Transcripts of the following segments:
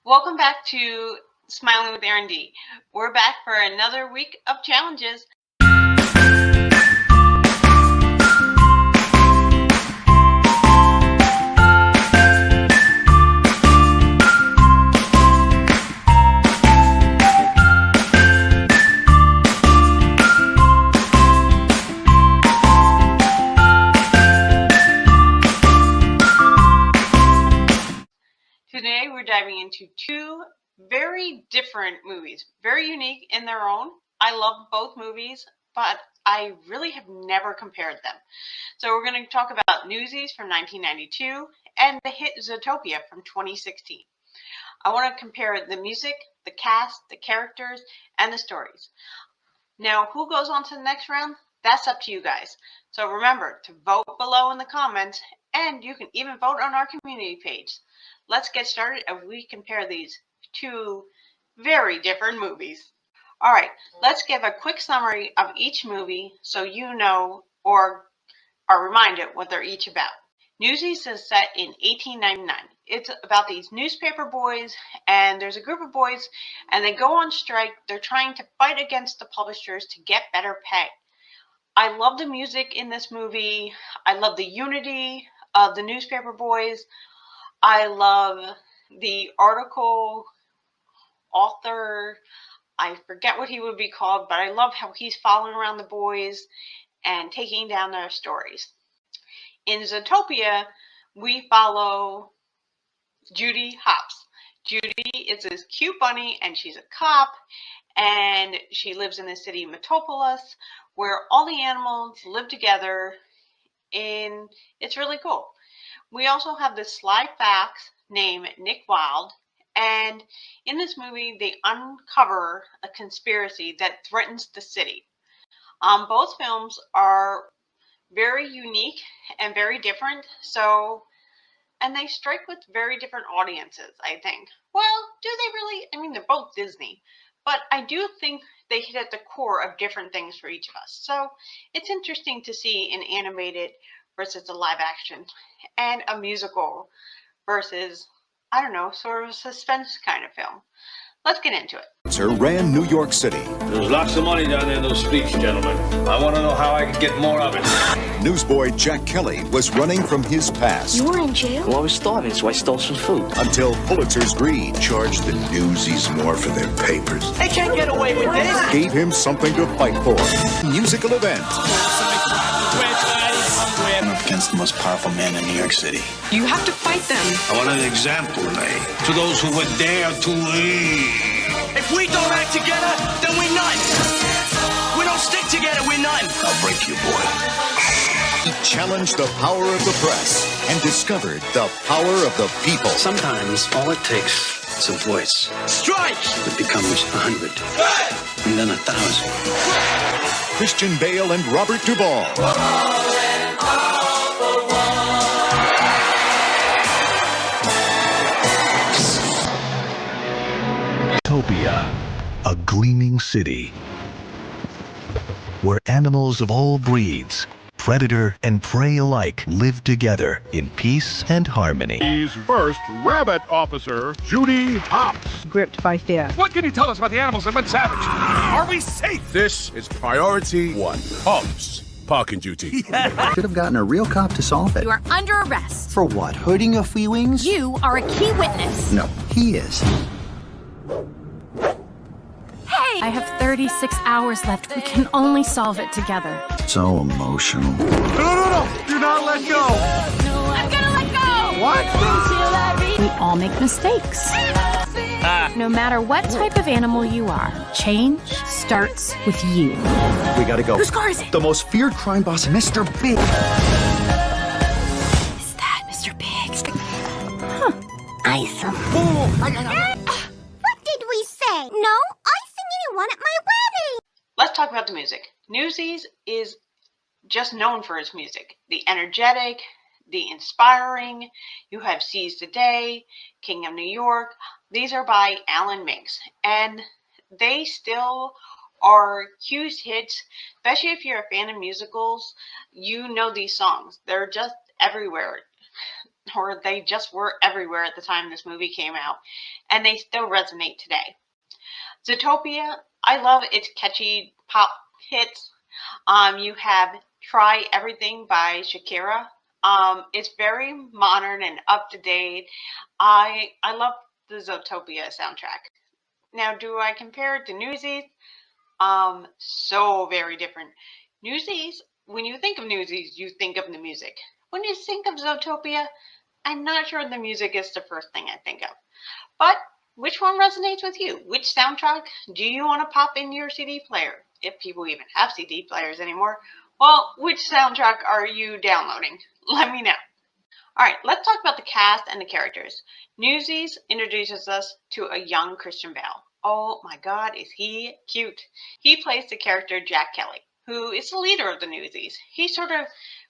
Welcome back to Smiling with Aaron D. We're back for another week of challenges. Today we're diving into two very different movies, very unique in their own. I love both movies, but I really have never compared them. So we're going to talk about Newsies from 1992 and the hit Zootopia from 2016. I want to compare the music, the cast, the characters, and the stories. Now, who goes on to the next round? That's up to you guys. So remember to vote below in the comments, and you can even vote on our community page. Let's get started as we compare these two very different movies. All right, let's give a quick summary of each movie so you know or are reminded what they're each about. Newsies is set in 1899. It's about these newspaper boys, and there's a group of boys, and they go on strike. They're trying to fight against the publishers to get better pay. I love the music in this movie. I love the unity of the newspaper boys. I love the article author. I forget what he would be called, but I love how he's following around the boys and taking down their stories. In Zootopia, we follow Judy Hopps. Judy is this cute bunny, and she's a cop, and she lives in the city metropolis where all the animals live together, and it's really cool. We also have this sly fox named Nick Wilde, and in this movie they uncover a conspiracy that threatens the city. Both films are very unique and very different, and they strike with very different audiences, I think. Well, do they really? I mean, they're both Disney, but I do think they hit at the core of different things for each of us. So it's interesting to see an animated versus a live action, and a musical versus, I don't know, sort of a suspense kind of film. Let's get into it. Ran New York City. There's lots of money down there in those speech, gentlemen. I want to know how I can get more of it. Newsboy Jack Kelly was running from his past. You were in jail? Well, I was starving, so I stole some food. Until Pulitzer's greed charged the Newsies more for their papers. They can't get away with this! gave him something to fight for. Musical event. I'm up against the most powerful man in New York City. You have to fight them. I want an example made to those who would dare to leave. If we don't act together, then we're none. We don't stick together, we're none. I'll break you, boy. He challenged the power of the press and discovered the power of the people. Sometimes all it takes is a voice. Strike! It becomes 100, and then 1,000. Christian Bale and Robert Duvall. Zootopia, a gleaming city where animals of all breeds, predator and prey alike, live together in peace and harmony. He's first rabbit officer, Judy Hopps. Gripped by fear. What can you tell us about the animals that went savage? Are we safe? This is priority 1. Hopps. Parking duty. Should have gotten a real cop to solve it. You are under arrest. For what? Hurting your feelings? You are a key witness. No, he is. Hey! I have 36 hours left. We can only solve it together. So emotional. No. Do not let go. I'm gonna let go! What? We all make mistakes. No matter what type of animal you are, change starts with you. We gotta go. Whose car is it? The most feared crime boss, Mr. Big. Is that Mr. Big? Huh. Awesome. What did we say? No icing anyone at my wedding! Let's talk about the music. Newsies is just known for its music. The energetic, the inspiring. You have Seize the Day, King of New York. These are by Alan Mix, and they still are huge hits, especially if you're a fan of musicals. You know these songs. They're just everywhere. or they just were everywhere at the time this movie came out, and they still resonate today. Zootopia, I love its catchy pop hits. You have Try Everything by Shakira. It's very modern and up to date. I love the Zootopia soundtrack. Now, do I compare it to Newsies? So very different. Newsies, when you think of Newsies, you think of the music. When you think of Zootopia, I'm not sure the music is the first thing I think of. But which one resonates with you? Which soundtrack do you want to pop in your CD player? If people even have CD players anymore. Well, which soundtrack are you downloading? Let me know. Alright, let's talk about the cast and the characters. Newsies introduces us to a young Christian Bale. Oh my god, is he cute. He plays the character Jack Kelly, who is the leader of the Newsies. He sort of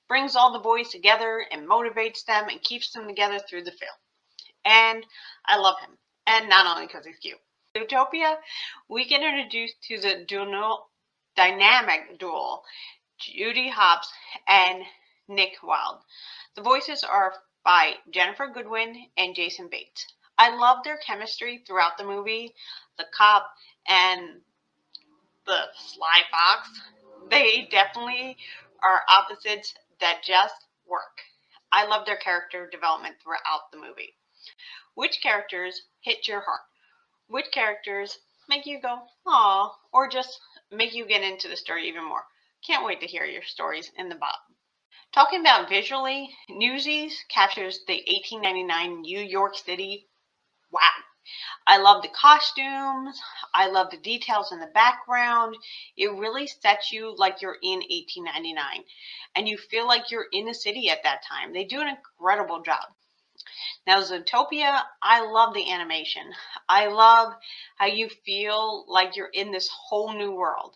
brings all the boys together and motivates them and keeps them together through the film. And I love him. And not only because he's cute. Zootopia, we get introduced to the dynamic duo, Judy Hopps and Nick Wilde. The voices are by Jennifer Goodwin and Jason Bates. I love their chemistry throughout the movie. The cop and the sly fox, they definitely are opposites that just work. I love their character development throughout the movie. Which characters hit your heart? Which characters make you go, aw, or just make you get into the story even more? Can't wait to hear your stories in the bottom. Talking about visually, Newsies captures the 1899 New York City. Wow. I love the costumes. I love the details in the background. It really sets you like you're in 1899 and you feel like you're in the city at that time. They do an incredible job. Now, Zootopia, I love the animation. I love how you feel like you're in this whole new world.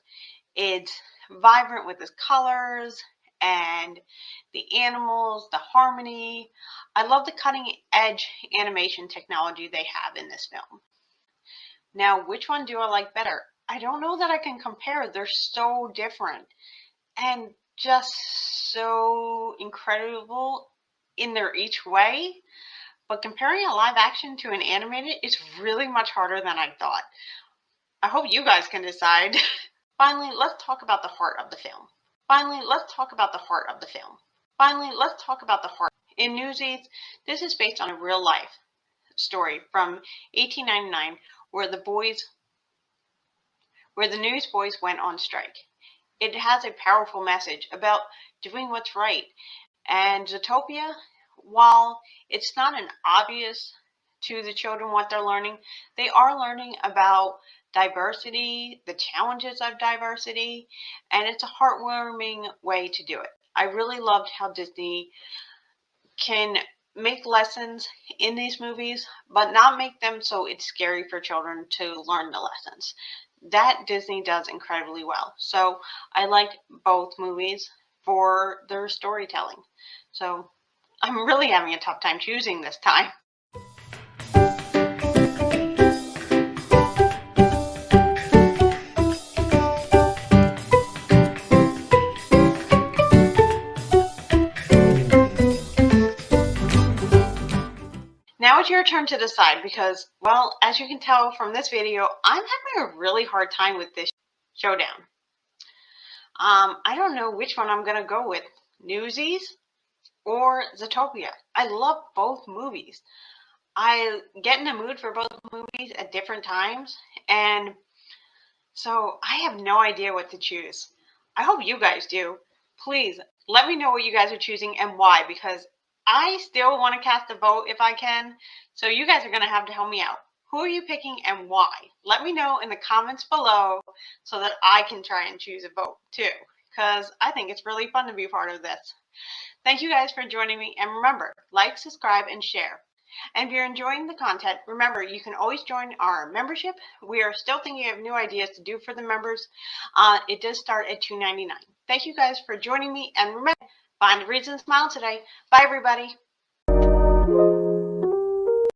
It's vibrant with its colors and the animals, the harmony. I love the cutting edge animation technology they have in this film. Now, which one do I like better? I don't know that I can compare. They're so different and just so incredible in their each way. But comparing a live action to an animated is really much harder than I thought. I hope you guys can decide. Finally, let's talk about the heart of the film. In Newsies, this is based on a real life story from 1899 where the newsboys went on strike. It has a powerful message about doing what's right. And Zootopia, while it's not an obvious to the children what they're learning, they are learning about diversity, the challenges of diversity, and it's a heartwarming way to do it. I really loved how Disney can make lessons in these movies, but not make them so it's scary for children to learn the lessons. That Disney does incredibly well. So I liked both movies for their storytelling. So I'm really having a tough time choosing this time. Now it's your turn to decide because, well, as you can tell from this video, I'm having a really hard time with this showdown. I don't know which one I'm going to go with, Newsies or Zootopia. I love both movies. I get in the mood for both movies at different times, and so I have no idea what to choose. I hope you guys do. Please let me know what you guys are choosing and why, because I still want to cast a vote if I can, so you guys are going to have to help me out. Who are you picking and why? Let me know in the comments below so that I can try and choose a vote too, because I think it's really fun to be part of this. Thank you guys for joining me, and remember, like, subscribe, and share. And if you're enjoying the content, remember, you can always join our membership. We are still thinking of new ideas to do for the members. It does start at $2.99. Thank you guys for joining me, and remember, find a reason to smile today. Bye, everybody.